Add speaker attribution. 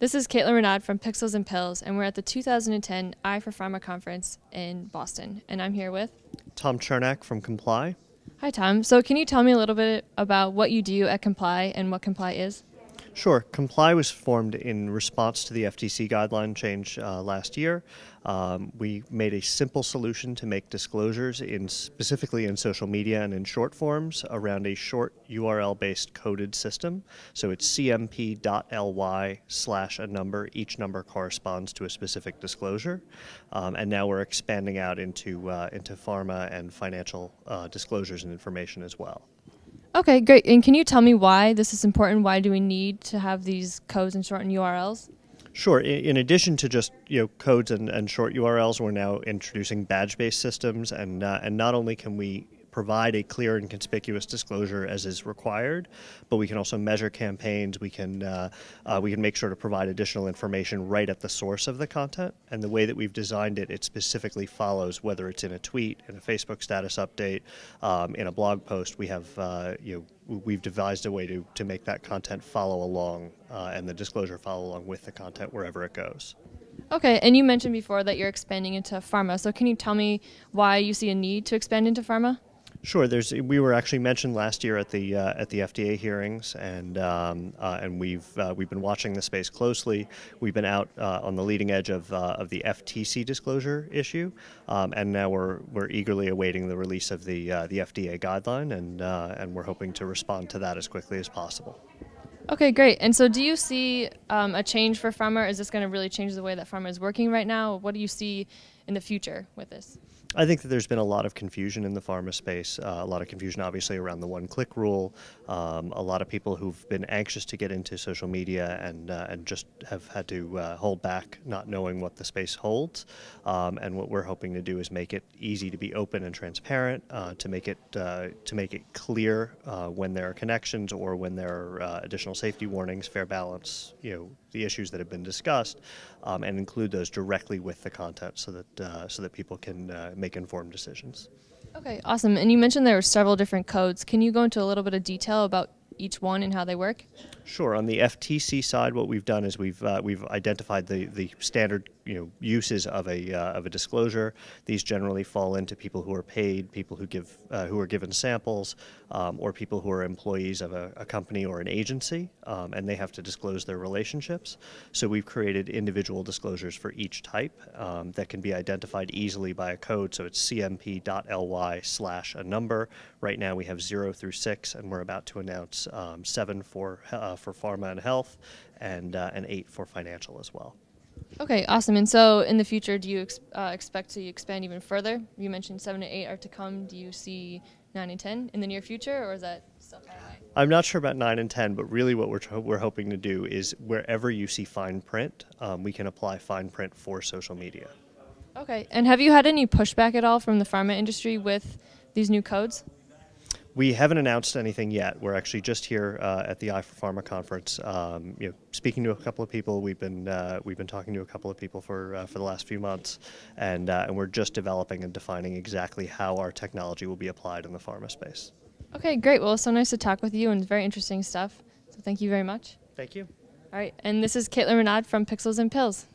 Speaker 1: This is Caitlin Renaud from Pixels and Pills, and we're at the 2010 I for Pharma conference in Boston. And I'm here with
Speaker 2: Tom Chernaik from Comply.
Speaker 1: Hi, Tom. So can you tell me a little bit about what you do at Comply and what Comply is?
Speaker 2: Sure. Comply was formed in response to the FTC guideline change last year. We made a simple solution to make disclosures specifically in social media and in short forms around a short URL-based coded system. So it's cmp.ly/a number. Each number corresponds to a specific disclosure. And now we're expanding out into pharma and financial disclosures and information as well.
Speaker 1: Okay, great. And can you tell me why this is important? Why do we need to have these codes and shortened URLs?
Speaker 2: Sure. In addition to just codes and short URLs, we're now introducing badge-based systems, and not only can we provide a clear and conspicuous disclosure as is required, but we can also measure campaigns. We can make sure to provide additional information right at the source of the content. And the way that we've designed it, it specifically follows whether it's in a tweet, in a Facebook status update, in a blog post. We have we've devised a way to make that content follow along and the disclosure follow along with the content wherever it goes.
Speaker 1: Okay, and you mentioned before that you're expanding into pharma. So can you tell me why you see a need to expand into pharma?
Speaker 2: Sure. We were actually mentioned last year at the FDA hearings, and we've been watching the space closely. We've been out on the leading edge of the FTC disclosure issue, and now we're eagerly awaiting the release of the FDA guideline, and we're hoping to respond to that as quickly as possible.
Speaker 1: Okay, great. And so do you see a change for pharma? Is this going to really change the way that pharma is working right now? What do you see in the future with this?
Speaker 2: I think that there's been a lot of confusion in the pharma space, a lot of confusion obviously around the one-click rule, a lot of people who've been anxious to get into social media and just have had to hold back not knowing what the space holds. And what we're hoping to do is make it easy to be open and transparent, to make it clear when there are connections or when there are additional safety warnings, fair balance, the issues that have been discussed, and include those directly with the content so that people can make informed decisions.
Speaker 1: Okay, awesome. And you mentioned there were several different codes. Can you go into a little bit of detail about each one and how they work?
Speaker 2: Sure. On the FTC side, what we've done is we've identified the standard uses of a disclosure. These generally fall into people who are paid, people who are given samples, or people who are employees of a company or an agency, and they have to disclose their relationships. So we've created individual disclosures for each type that can be identified easily by a code. So it's cmp.ly/a number. Right now we have 0 through 6, and we're about to announce 7 for pharma and health, and 8 for financial as well.
Speaker 1: Okay, awesome. And so in the future, do you expect to expand even further? You mentioned 7 to 8 are to come. Do you see 9 and 10 in the near future, or is that still far away?
Speaker 2: I'm not sure about 9 and 10, but really what we're hoping to do is wherever you see fine print, we can apply fine print for social media.
Speaker 1: Okay. And have you had any pushback at all from the pharma industry with these new codes?
Speaker 2: We haven't announced anything yet. We're actually just here at the I for Pharma conference, speaking to a couple of people. We've been talking to a couple of people for the last few months, and we're just developing and defining exactly how our technology will be applied in the pharma space.
Speaker 1: Okay, great. Well, it's so nice to talk with you, and very interesting stuff. So thank you very much.
Speaker 2: Thank you.
Speaker 1: All right, and this is Caitlin Renaud from Pixels and Pills.